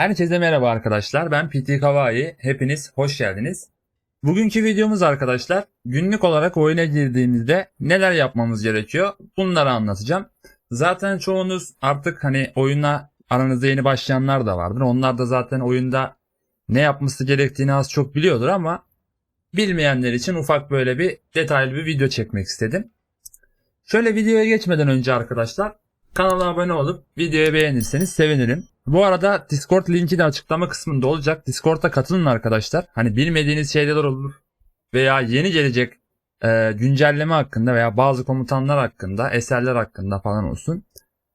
Herkese merhaba arkadaşlar. Ben PT Kawaii. Hepiniz hoş geldiniz. Bugünkü videomuz arkadaşlar günlük olarak oyuna girdiğimizde neler yapmamız gerekiyor? Bunları anlatacağım. Zaten çoğunuz artık oyuna aranızda yeni başlayanlar da vardır. Onlar da zaten oyunda ne yapması gerektiğini az çok biliyordur ama bilmeyenler için ufak böyle bir detaylı bir video çekmek istedim. Şöyle videoya geçmeden önce arkadaşlar kanala abone olup videoyu beğenirseniz sevinirim. Bu arada Discord linki de açıklama kısmında olacak. Discord'a katılın arkadaşlar. Hani bilmediğiniz şeyler olur veya yeni gelecek güncelleme hakkında veya bazı komutanlar hakkında, eserler hakkında falan olsun.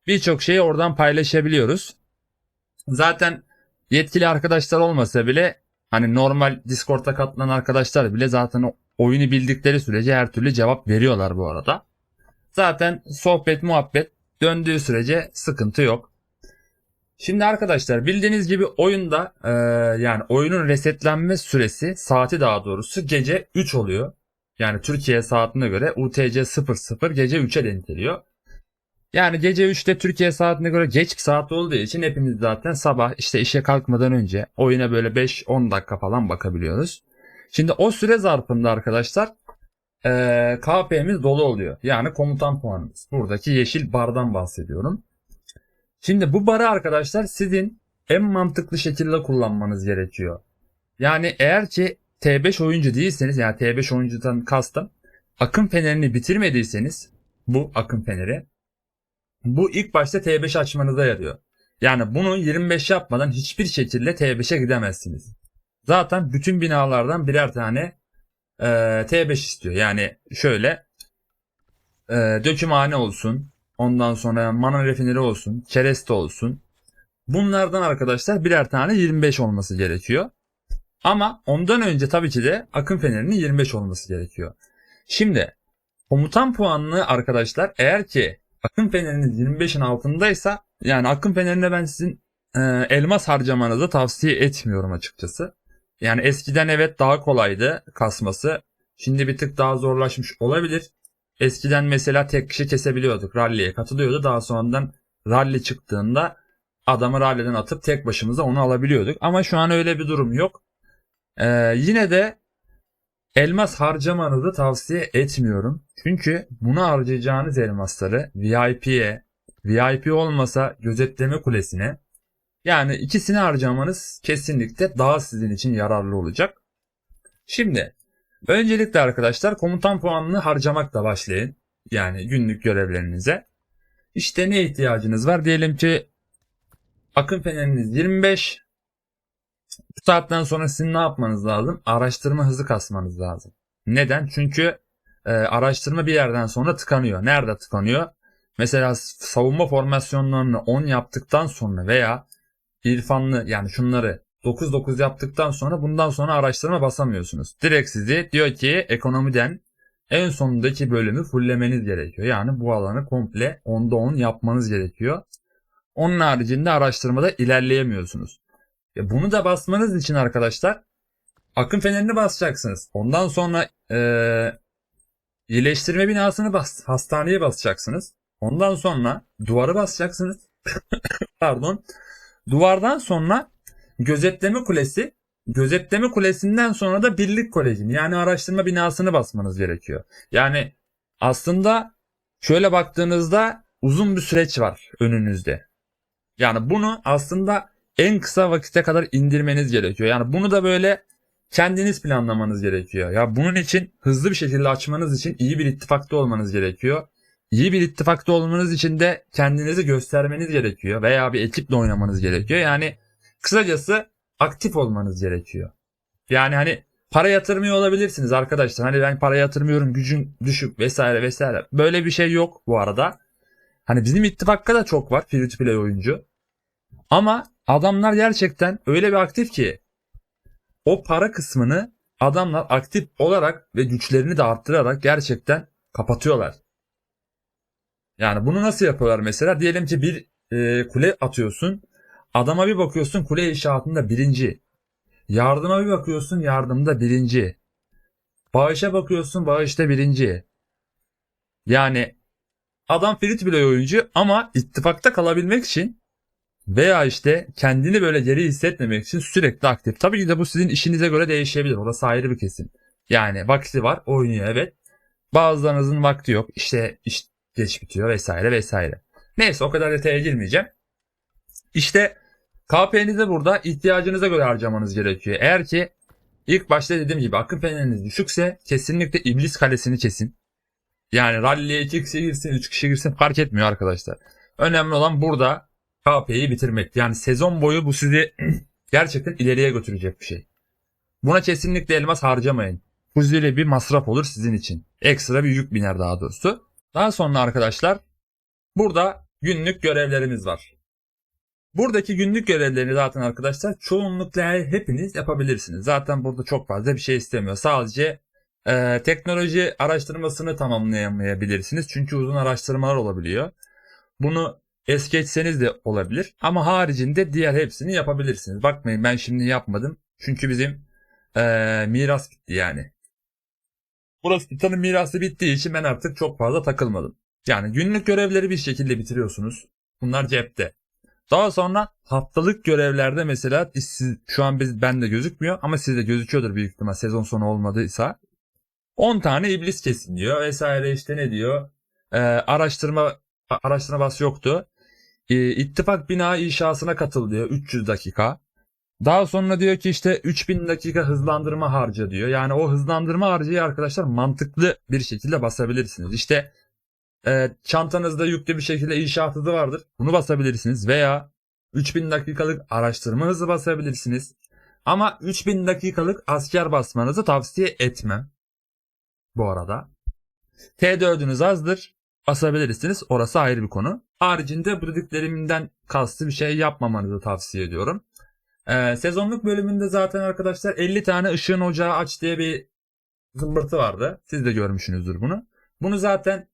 Birçok şeyi oradan paylaşabiliyoruz. Zaten yetkili arkadaşlar olmasa bile hani normal Discord'a katılan arkadaşlar bile zaten o oyunu bildikleri sürece her türlü cevap veriyorlar bu arada. Zaten sohbet muhabbet döndüğü sürece sıkıntı yok. Şimdi arkadaşlar bildiğiniz gibi oyunda yani oyunun resetlenme süresi saati daha doğrusu gece 3 oluyor. Yani Türkiye saatine göre UTC 00 gece 3'e denk geliyor. Yani gece 3'te Türkiye saatine göre geç saat olduğu için hepimiz zaten sabah işte işe kalkmadan önce oyuna böyle 5-10 dakika falan bakabiliyoruz. Şimdi o süre zarfında arkadaşlar KP'miz dolu oluyor. Yani komutan puanımız. Buradaki yeşil bardan bahsediyorum. Şimdi bu barı arkadaşlar sizin en mantıklı şekilde kullanmanız gerekiyor. Yani eğer ki T5 oyuncu değilseniz, yani T5 oyuncudan kastım akım fenerini bitirmediyseniz, bu akım feneri bu ilk başta T5 açmanıza yarıyor. Yani bunu 25 yapmadan hiçbir şekilde T5'e gidemezsiniz. Zaten bütün binalardan birer tane T5 istiyor. Yani şöyle dökümhane olsun, ondan sonra mana refineri olsun, kereste olsun. Bunlardan arkadaşlar birer tane 25 olması gerekiyor. Ama ondan önce tabii ki de akım fenerinin 25 olması gerekiyor. Şimdi komutan puanını arkadaşlar eğer ki akım feneriniz 25'in altındaysa yani akım fenerine ben sizin elmas harcamanızı tavsiye etmiyorum açıkçası. Yani eskiden evet daha kolaydı kasması. Şimdi bir tık daha zorlaşmış olabilir. Eskiden mesela tek kişi kesebiliyorduk. Rally'ye katılıyordu. Daha sonradan rally çıktığında adamı rally'den atıp tek başımıza onu alabiliyorduk. Ama şu an öyle bir durum yok. Yine de elmas harcamanızı tavsiye etmiyorum. Çünkü buna harcayacağınız elmasları VIP'ye, VIP olmasa gözetleme kulesine, yani ikisini harcamanız kesinlikle daha sizin için yararlı olacak. Şimdi öncelikle arkadaşlar komutan puanını harcamakla başlayın. Yani günlük görevlerinize. İşte ne ihtiyacınız var? Diyelim ki akım feneriniz 25. Bu saatten sonra sizin ne yapmanız lazım? Araştırma hızı kasmanız lazım. Neden? Çünkü araştırma bir yerden sonra tıkanıyor. Nerede tıkanıyor? Mesela savunma formasyonlarını 10 yaptıktan sonra veya irfanlı yani şunları 9-9 yaptıktan sonra bundan sonra araştırma basamıyorsunuz. Direkt sizi diyor ki ekonomiden en sonundaki bölümü fulllemeniz gerekiyor. Yani bu alanı komple 10'da 10 yapmanız gerekiyor. Onun haricinde araştırmada ilerleyemiyorsunuz. Bunu da basmanız için arkadaşlar akım fenerini basacaksınız. Ondan sonra iyileştirme binasını hastaneye basacaksınız. Ondan sonra duvarı basacaksınız. Pardon. Duvardan sonra gözetleme kulesi. Gözetleme kulesinden sonra da birlik kolejini yani araştırma binasını basmanız gerekiyor. Yani aslında şöyle baktığınızda uzun bir süreç var önünüzde. Yani bunu aslında en kısa vakite kadar indirmeniz gerekiyor. Yani bunu da böyle kendiniz planlamanız gerekiyor. Ya bunun için hızlı bir şekilde açmanız için iyi bir ittifakta olmanız gerekiyor. İyi bir ittifakta olmanız için de kendinizi göstermeniz gerekiyor veya bir ekiple oynamanız gerekiyor. Yani kısacası aktif olmanız gerekiyor. Yani para yatırmıyor olabilirsiniz arkadaşlar. Hani ben para yatırmıyorum, gücüm düşük vesaire vesaire. Böyle bir şey yok bu arada. Hani bizim ittifakta da çok var free to play oyuncu. Ama adamlar gerçekten öyle bir aktif ki o para kısmını adamlar aktif olarak ve güçlerini de arttırarak gerçekten kapatıyorlar. Yani bunu nasıl yapıyorlar mesela? Diyelim ki bir kule atıyorsun. Adama bir bakıyorsun kule inşaatında birinci. Yardıma bir bakıyorsun yardımda birinci. Bağışa bakıyorsun bağışta birinci. Yani adam free to play oyuncu ama ittifakta kalabilmek için veya işte kendini böyle geri hissetmemek için sürekli aktif. Tabii ki de bu sizin işinize göre değişebilir. Orası ayrı bir kesim. Yani vakti var, oynuyor, evet. Bazılarınızın vakti yok. İşte iş geç bitiyor vesaire vesaire. Neyse, o kadar detaya girmeyeceğim. İşte KP'nizi burada ihtiyacınıza göre harcamanız gerekiyor. Eğer ki ilk başta dediğim gibi akıl feneriniz düşükse kesinlikle iblis kalesini kesin. Yani rally'e 2 kişi girsin 3 kişi girsin fark etmiyor arkadaşlar. Önemli olan burada KP'yi bitirmek. Yani sezon boyu bu sizi gerçekten ileriye götürecek bir şey. Buna kesinlikle elmas harcamayın. Fuzili bir masraf olur sizin için. Ekstra bir yük biner daha doğrusu. Daha sonra arkadaşlar burada günlük görevlerimiz var. Buradaki günlük görevlerini zaten arkadaşlar çoğunlukla hepiniz yapabilirsiniz. Zaten burada çok fazla bir şey istemiyor. Sadece teknoloji araştırmasını tamamlayamayabilirsiniz. Çünkü uzun araştırmalar olabiliyor. Bunu es geçseniz de olabilir. Ama haricinde diğer hepsini yapabilirsiniz. Bakmayın ben şimdi yapmadım. Çünkü bizim miras bitti yani. Burası Titan'ın mirası bittiği için ben artık çok fazla takılmadım. Yani günlük görevleri bir şekilde bitiriyorsunuz. Bunlar cepte. Daha sonra haftalık görevlerde mesela şu an bende gözükmüyor ama sizde gözüküyordur büyük ihtimal sezon sonu olmadıysa. 10 tane iblis kesin diyor vesaire işte ne diyor. Araştırma bas yoktu. İttifak bina inşasına katıl diyor 300 dakika. Daha sonra diyor ki işte 3000 dakika hızlandırma harca diyor. Yani o hızlandırma harcayı arkadaşlar mantıklı bir şekilde basabilirsiniz. İşte çantanızda yüklü bir şekilde inşaat hızı vardır. Bunu basabilirsiniz veya 3000 dakikalık araştırma hızı basabilirsiniz. Ama 3000 dakikalık asker basmanızı tavsiye etmem. Bu arada. T4'ünüz azdır. Basabilirsiniz. Orası ayrı bir konu. Haricinde bu dediklerimden kastı bir şey yapmamanızı tavsiye ediyorum. Sezonluk bölümünde zaten arkadaşlar 50 tane ışığın ocağı aç diye bir zımbırtı vardı. Siz de görmüşsünüzdür bunu. Bunu zaten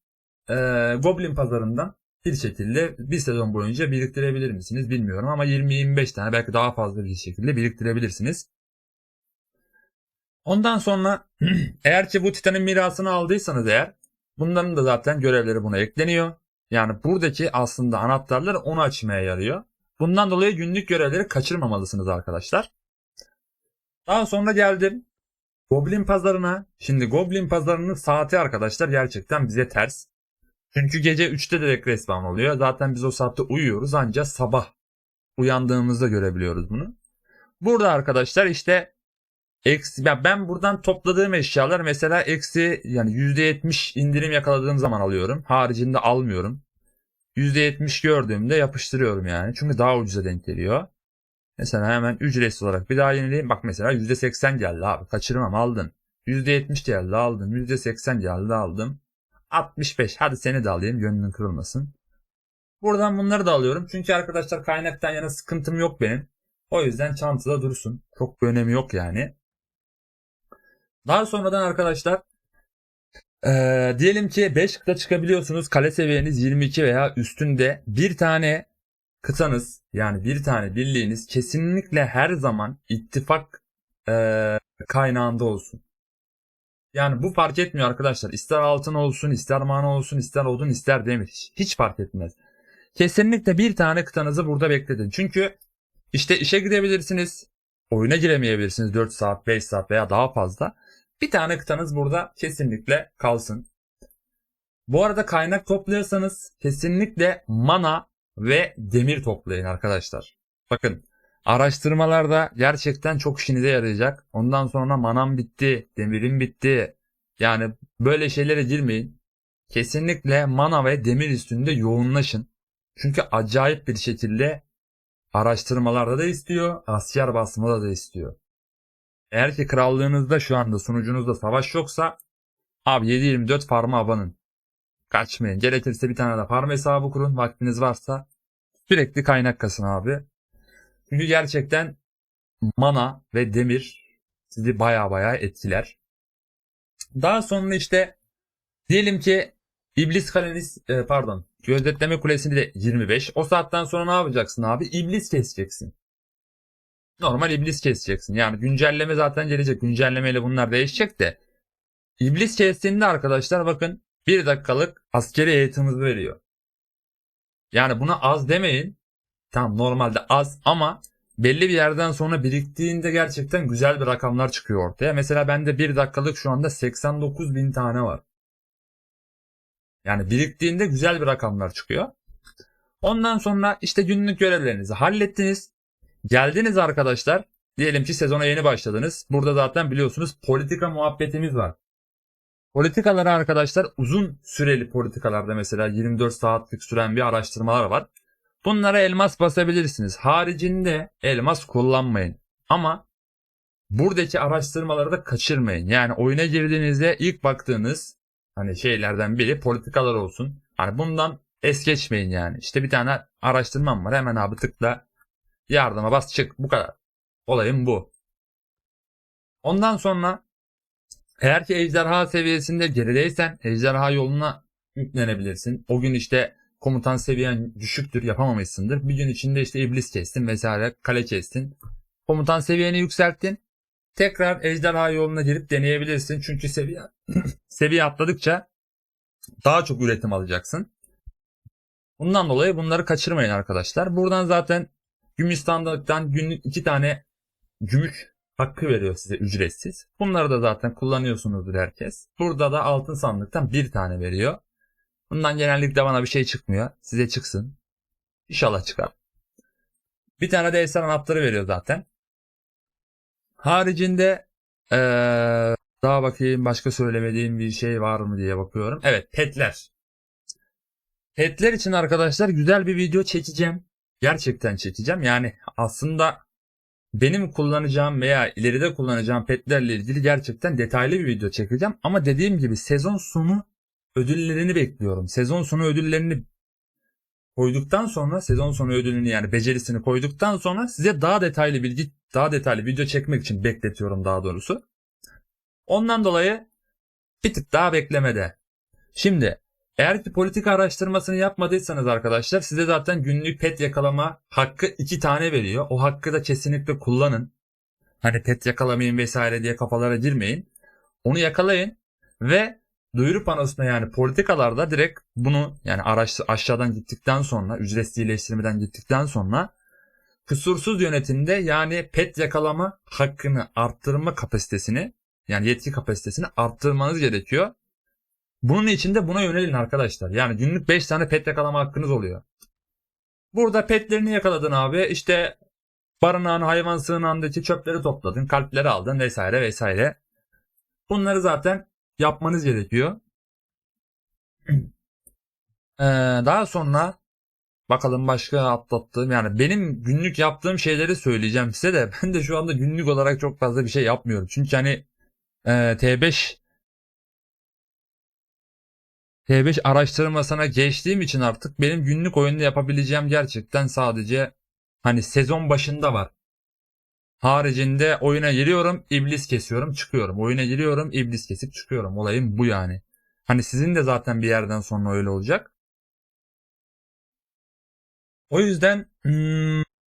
Goblin pazarından bir şekilde bir sezon boyunca biriktirebilir misiniz bilmiyorum ama 20-25 tane belki daha fazla bir şekilde biriktirebilirsiniz. Ondan sonra eğer ki bu Titan'ın mirasını aldıysanız eğer bunların da zaten görevleri buna ekleniyor. Yani buradaki aslında anahtarlar onu açmaya yarıyor. Bundan dolayı günlük görevleri kaçırmamalısınız arkadaşlar. Daha sonra geldim Goblin pazarına. Şimdi Goblin pazarının saati arkadaşlar gerçekten bize ters. Çünkü gece 3'te direkt respawn oluyor. Zaten biz o saatte uyuyoruz ancak sabah uyandığımızda görebiliyoruz bunu. Burada arkadaşlar işte ben buradan topladığım eşyalar mesela eksi yani %70 indirim yakaladığım zaman alıyorum. Haricinde almıyorum. %70 gördüğümde yapıştırıyorum yani. Çünkü daha ucuza denk geliyor. Mesela hemen ücretsiz olarak bir daha yenileyim. Bak mesela %80 geldi abi. Kaçırmam aldın. %70 geldi aldım. %80 geldi aldım. 65 hadi seni de alayım gönlün kırılmasın. Buradan bunları da alıyorum. Çünkü arkadaşlar kaynaktan yana sıkıntım yok benim. O yüzden çantada dursun. Çok bir önemi yok yani. Daha sonradan arkadaşlar diyelim ki 5 kıta çıkabiliyorsunuz. Kale seviyeniz 22 veya üstünde bir tane kıtanız yani bir tane birliğiniz kesinlikle her zaman ittifak kaynağında olsun. Yani bu fark etmiyor arkadaşlar. İster altın olsun, ister mana olsun, ister odun, ister demir. Hiç fark etmez. Kesinlikle bir tane kıtanızı burada bekletin. Çünkü işte işe gidebilirsiniz. Oyuna giremeyebilirsiniz 4 saat, 5 saat veya daha fazla. Bir tane kıtanız burada kesinlikle kalsın. Bu arada kaynak topluyorsanız kesinlikle mana ve demir toplayın arkadaşlar. Bakın araştırmalarda gerçekten çok işinize yarayacak. Ondan sonra manam bitti, demirim bitti. Yani böyle şeylere girmeyin. Kesinlikle mana ve demir üstünde yoğunlaşın. Çünkü acayip bir şekilde araştırmalarda da istiyor, asker basmada da istiyor. Eğer ki krallığınızda şu anda sunucunuzda savaş yoksa abi 7/24 farm'a abanın. Kaçmayın. Gerekirse bir tane de farm hesabı kurun vaktiniz varsa. Sürekli kaynak kasın abi. Çünkü gerçekten mana ve demir sizi baya etkiler. Daha sonra işte diyelim ki iblis kaleniz gözetleme kulesini de 25. O saatten sonra ne yapacaksın abi? İblis keseceksin. Normal iblis keseceksin. Yani güncelleme zaten gelecek. Güncellemeyle bunlar değişecek de. İblis kestiğinde arkadaşlar bakın 1 dakikalık askeri eğitimimizi veriyor. Yani buna az demeyin. Tamam, normalde az ama belli bir yerden sonra biriktiğinde gerçekten güzel bir rakamlar çıkıyor ortaya. Mesela bende 1 dakikalık şu anda 89 bin tane var. Yani biriktiğinde güzel bir rakamlar çıkıyor. Ondan sonra işte günlük görevlerinizi hallettiniz. Geldiniz arkadaşlar. Diyelim ki sezona yeni başladınız. Burada zaten biliyorsunuz politika muhabbetimiz var. Politikaları arkadaşlar, uzun süreli politikalarda mesela 24 saatlik süren bir araştırmalar var. Bunlara elmas basabilirsiniz. Haricinde elmas kullanmayın. Ama buradaki araştırmaları da kaçırmayın. Yani oyuna girdiğinizde ilk baktığınız hani şeylerden biri politikalar olsun. Hani bundan es geçmeyin yani. İşte bir tane araştırmam var. Hemen abi tıkla, yardıma bas, çık. Bu kadar. Olayım bu. Ondan sonra eğer ki ejderha seviyesinde gerideysen ejderha yoluna yüklenebilirsin. O gün işte komutan seviyen düşüktür, yapamamışsındır. Bir gün içinde işte iblis kestin vesaire, kale kestin. Komutan seviyeni yükselttin. Tekrar ejderha yoluna girip deneyebilirsin. Çünkü seviye atladıkça daha çok üretim alacaksın. Bundan dolayı bunları kaçırmayın arkadaşlar. Buradan zaten gümüş sandıktan günlük 2 tane gümüş hakkı veriyor size ücretsiz. Bunları da zaten kullanıyorsunuzdur herkes. Burada da altın sandıktan 1 tane veriyor. Bundan genellikle bana bir şey çıkmıyor. Size çıksın. İnşallah çıkar. Bir tane de eser anahtarı veriyor zaten. Haricinde daha bakayım başka söylemediğim bir şey var mı diye bakıyorum. Evet, petler. Petler için arkadaşlar güzel bir video çekeceğim. Gerçekten çekeceğim. Yani aslında benim kullanacağım veya ileride kullanacağım petlerle ilgili gerçekten detaylı bir video çekeceğim. Ama dediğim gibi sezon sonu ödüllerini bekliyorum. Sezon sonu ödüllerini koyduktan sonra, sezon sonu ödülünü yani becerisini koyduktan sonra size daha detaylı bilgi, daha detaylı video çekmek için bekletiyorum daha doğrusu. Ondan dolayı bir tık daha beklemede. Şimdi eğer ki politika araştırmasını yapmadıysanız arkadaşlar, size zaten günlük pet yakalama hakkı 2 tane veriyor. O hakkı da kesinlikle kullanın. Hani pet yakalamayın vesaire diye kafalara girmeyin. Onu yakalayın ve duyuru panosuna yani politikalarda direkt bunu yani aşağıdan gittikten sonra, ücretsiz iyileştirmeden gittikten sonra kusursuz yönetimde yani pet yakalama hakkını arttırma kapasitesini, yani yetki kapasitesini arttırmanız gerekiyor. Bunun için de buna yönelin arkadaşlar. Yani günlük 5 tane pet yakalama hakkınız oluyor. Burada petlerini yakaladın abi. İşte barınağın, hayvan sığınağındaki çöpleri topladın, kalpleri aldın vesaire vesaire. Bunları zaten yapmanız gerekiyor. Daha sonra bakalım başka atlattığım, yani benim günlük yaptığım şeyleri söyleyeceğim size de ben de şu anda günlük olarak çok fazla bir şey yapmıyorum. Çünkü hani T5 araştırmasına geçtiğim için artık benim günlük oyunda yapabileceğim gerçekten sadece hani sezon başında var. Haricinde oyuna giriyorum, iblis kesiyorum, çıkıyorum. Oyuna giriyorum, iblis kesip çıkıyorum. Olayım bu yani. Hani sizin de zaten bir yerden sonra öyle olacak. O yüzden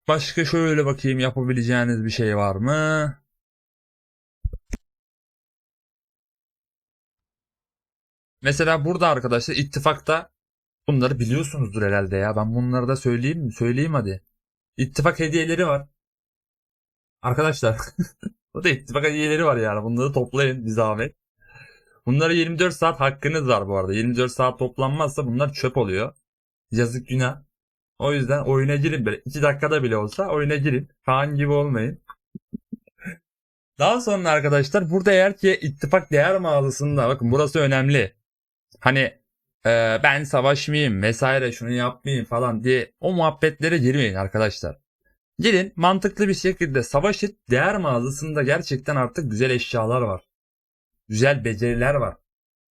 başka şöyle bakayım, yapabileceğiniz bir şey var mı? Mesela burada arkadaşlar ittifakta bunları biliyorsunuzdur herhalde ya. Ben bunları da söyleyeyim hadi. İttifak hediyeleri var. Arkadaşlar bu da ittifak hediyeleri var yani. Bunları toplayın bir zahmet. Bunlara 24 saat hakkınız var bu arada. 24 saat toplanmazsa bunlar çöp oluyor. Yazık, günah. O yüzden oyuna girin böyle. 2 dakikada bile olsa oyuna girin. Kaan gibi olmayın. Daha sonra arkadaşlar burada eğer ki ittifak değer mağazasında, bakın burası önemli. Hani ben savaşmayayım vesaire, şunu yapmayayım falan diye o muhabbetlere girmeyin arkadaşlar. Gelin mantıklı bir şekilde savaşın. Değer mağazasında gerçekten artık güzel eşyalar var. Güzel beceriler var.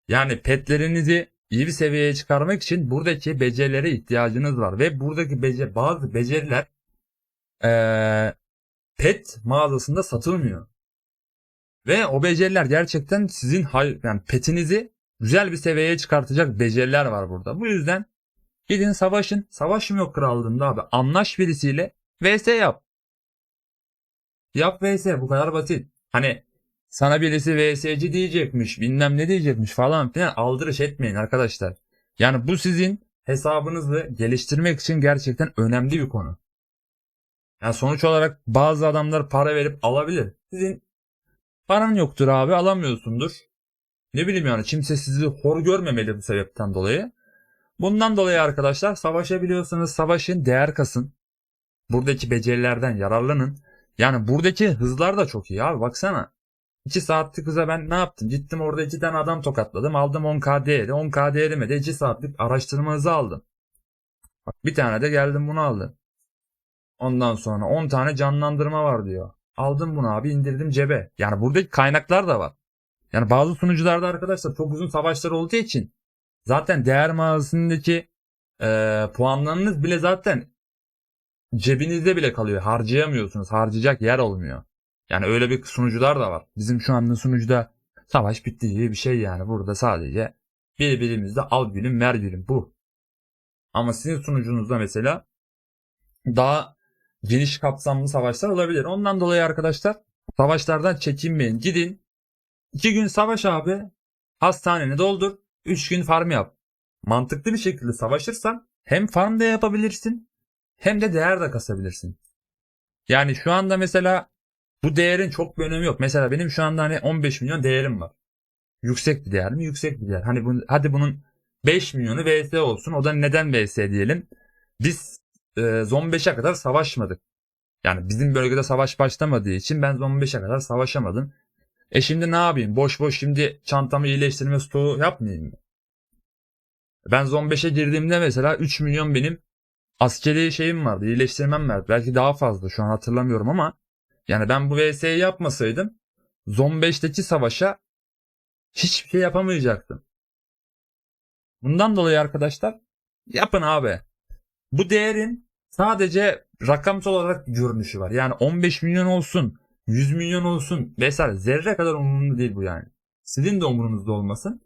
Yani petlerinizi iyi bir seviyeye çıkarmak için buradaki becerilere ihtiyacınız var. Ve buradaki bazı beceriler pet mağazasında satılmıyor. Ve o beceriler gerçekten sizin yani petinizi güzel bir seviyeye çıkartacak beceriler var burada. Bu yüzden gidin savaşın. Savaş mı yok krallığında abi? Anlaş birisiyle vs yap. Yap vs, bu kadar basit. Hani sana birisi vs'ci diyecekmiş, bilmem ne diyecekmiş falan filan, aldırış etmeyin arkadaşlar. Yani bu sizin hesabınızı geliştirmek için gerçekten önemli bir konu. Yani sonuç olarak bazı adamlar para verip alabilir. Sizin paran yoktur abi, alamıyorsundur. Ne bileyim yani, kimse sizi hor görmemeli bu sebepten dolayı. Bundan dolayı arkadaşlar savaşabiliyorsanız savaşın, değer kasın. Buradaki becerilerden yararlanın. Yani buradaki hızlar da çok iyi abi, baksana. 2 saatlik hıza ben ne yaptım? Gittim orada 2 tane adam tokatladım. Aldım 10k değeri. 10k değerime de 2 saatlik araştırma hızı aldım. Bak bir tane de geldim bunu aldım. Ondan sonra 10 tane canlandırma var diyor. Aldım bunu abi, indirdim cebe. Yani buradaki kaynaklar da var. Yani bazı sunucularda arkadaşlar çok uzun savaşlar olduğu için zaten değer mağazasındaki puanlarınız bile zaten cebinizde bile kalıyor. Harcayamıyorsunuz. Harcayacak yer olmuyor. Yani öyle bir sunucular da var. Bizim şu anda sunucuda savaş bitti diye bir şey yani. Burada sadece birbirimizde al gülüm ver gülüm bu. Ama sizin sunucunuzda mesela daha geniş kapsamlı savaşlar olabilir. Ondan dolayı arkadaşlar savaşlardan çekinmeyin. Gidin 2 gün savaş abi. Hastaneni doldur. 3 gün farm yap. Mantıklı bir şekilde savaşırsan hem farm da yapabilirsin hem de değer de kasabilirsin. Yani şu anda mesela bu değerin çok bir önemi yok. Mesela benim şu anda hani 15 milyon değerim var. Yüksek bir değer mi? Yüksek bir değer. Hani hadi bunun 5 milyonu VS olsun. O da neden VS diyelim? Biz Zon 5'e kadar savaşmadık. Yani bizim bölgede savaş başlamadığı için ben Zon 5'e kadar savaşamadım. Şimdi ne yapayım? Boş boş şimdi çantamı iyileştirme stoğu yapmayayım mı? Ben Zon 5'e girdiğimde mesela 3 milyon benim askeri şeyim vardı. İyileştirmem vardı. Belki daha fazla şu an hatırlamıyorum ama yani ben bu VS'yi yapmasaydım Zon 5'teki savaşa hiçbir şey yapamayacaktım. Bundan dolayı arkadaşlar yapın abi. Bu değerin sadece rakamsal olarak bir görünüşü var. Yani 15 milyon olsun, 100 milyon olsun vesaire zerre kadar umurumda değil bu yani. Sizin de umurunuzda olmasın.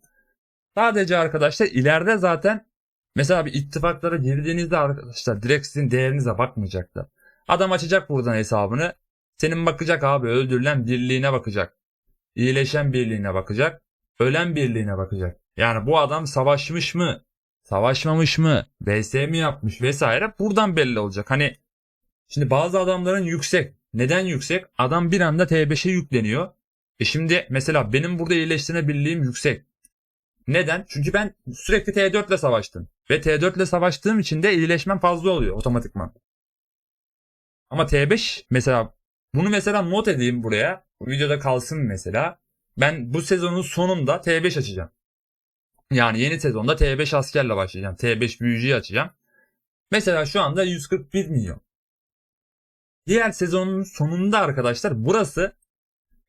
Sadece arkadaşlar ileride zaten mesela bir ittifaklara girdiğinizde arkadaşlar direkt sizin değerinize bakmayacaklar. Adam açacak buradan hesabını. Senin bakacak abi, öldürülen birliğine bakacak. İyileşen birliğine bakacak. Ölen birliğine bakacak. Yani bu adam savaşmış mı? Savaşmamış mı? VS mi yapmış vesaire buradan belli olacak. Hani şimdi bazı adamların yüksek. Neden yüksek? Adam bir anda T5'e yükleniyor. Şimdi mesela benim burada iyileştirme birliğim yüksek. Neden? Çünkü ben sürekli T4 ile savaştım. Ve T4 ile savaştığım için de iyileşmem fazla oluyor otomatikman. Ama T5 mesela bunu mesela not edeyim buraya. Bu videoda kalsın mesela. Ben bu sezonun sonunda T5 açacağım. Yani yeni sezonda T5 askerle başlayacağım. T5 büyücüyü açacağım. Mesela şu anda 141 milyon. Diğer sezonun sonunda arkadaşlar burası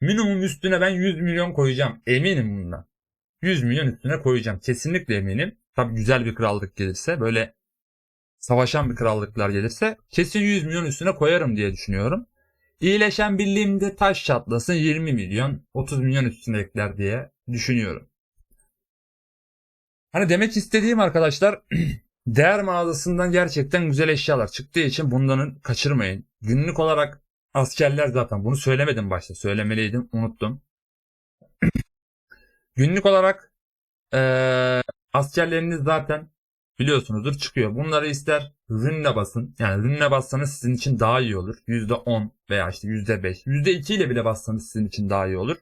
minimum üstüne ben 100 milyon koyacağım. Eminim bundan. 100 milyon üstüne koyacağım. Kesinlikle eminim. Tabi güzel bir krallık gelirse, böyle savaşan bir krallıklar gelirse kesin 100 milyon üstüne koyarım diye düşünüyorum. İyileşen birliğimde taş çatlasın 20 milyon 30 milyon üstüne ekler diye düşünüyorum. Hani demek istediğim arkadaşlar değer mağazasından gerçekten güzel eşyalar çıktığı için bundan kaçırmayın. Günlük olarak askerler zaten bunu söylemedim başta, söylemeliydim unuttum. Günlük olarak askerleriniz zaten biliyorsunuzdur çıkıyor. Bunları ister rünle basın. Yani rünle bassanız sizin için daha iyi olur. %10 veya işte %5, %2 ile bile bassanız sizin için daha iyi olur.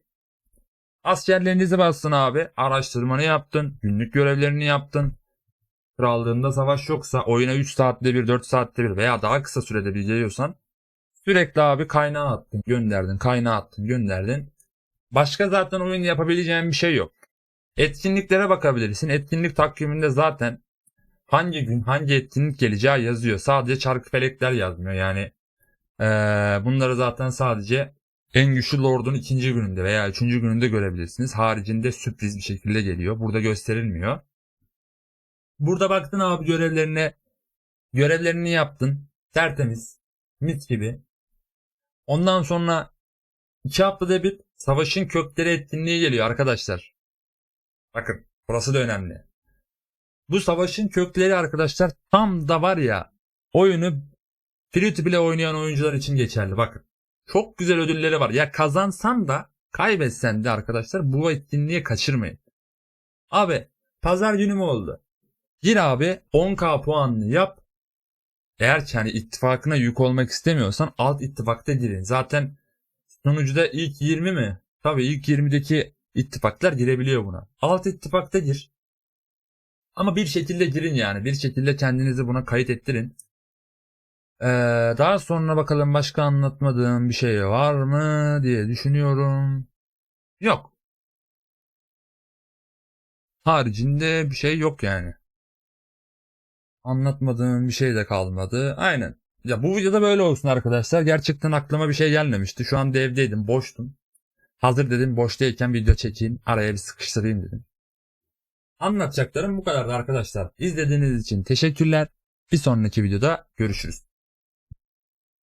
Askerlerinizi bassın abi. Araştırmanı yaptın. Günlük görevlerini yaptın. Krallığında savaş yoksa oyuna 3 saatte bir 4 saatte bir veya daha kısa sürede bir geliyorsan sürekli abi kaynağı attın gönderdin, kaynağı attın gönderdin. Başka zaten oyun yapabileceğin bir şey yok. Etkinliklere bakabilirsin. Etkinlik takviminde zaten hangi gün hangi etkinlik geleceği yazıyor. Sadece çarkı felekler yazmıyor. Yani bunları zaten sadece en güçlü lordun 2. gününde veya 3. gününde görebilirsiniz. Haricinde sürpriz bir şekilde geliyor. Burada gösterilmiyor. Burada baktın abi görevlerine. Görevlerini yaptın. Tertemiz. Mis gibi. Ondan sonra 2 haftada bir savaşın kökleri etkinliği geliyor arkadaşlar. Bakın burası da önemli. Bu savaşın kökleri arkadaşlar tam da var ya, oyunu free to play oynayan oyuncular için geçerli. Bakın çok güzel ödülleri var. Ya kazansan da kaybetsen de arkadaşlar bu etkinliği kaçırmayın. Abi pazar günü mü oldu? Gir abi 10k puanını yap. Eğer ki hani ittifakına yük olmak istemiyorsan alt ittifakta girin. Zaten sonucuda ilk 20 mi? Tabii ilk 20'deki ittifaklar girebiliyor buna. Alt ittifakta gir. Ama bir şekilde girin yani. Bir şekilde kendinizi buna kayıt ettirin. Daha sonra bakalım başka anlatmadığım bir şey var mı diye düşünüyorum. Yok. Haricinde bir şey yok yani. Anlatmadığım bir şey de kalmadı. Aynen. Ya bu videoda böyle olsun arkadaşlar. Gerçekten aklıma bir şey gelmemişti. Şu anda evdeydim, boştum. Hazır dedim boştayken video çekeyim. Araya bir sıkıştırayım dedim. Anlatacaklarım bu kadardı arkadaşlar. İzlediğiniz için teşekkürler. Bir sonraki videoda görüşürüz.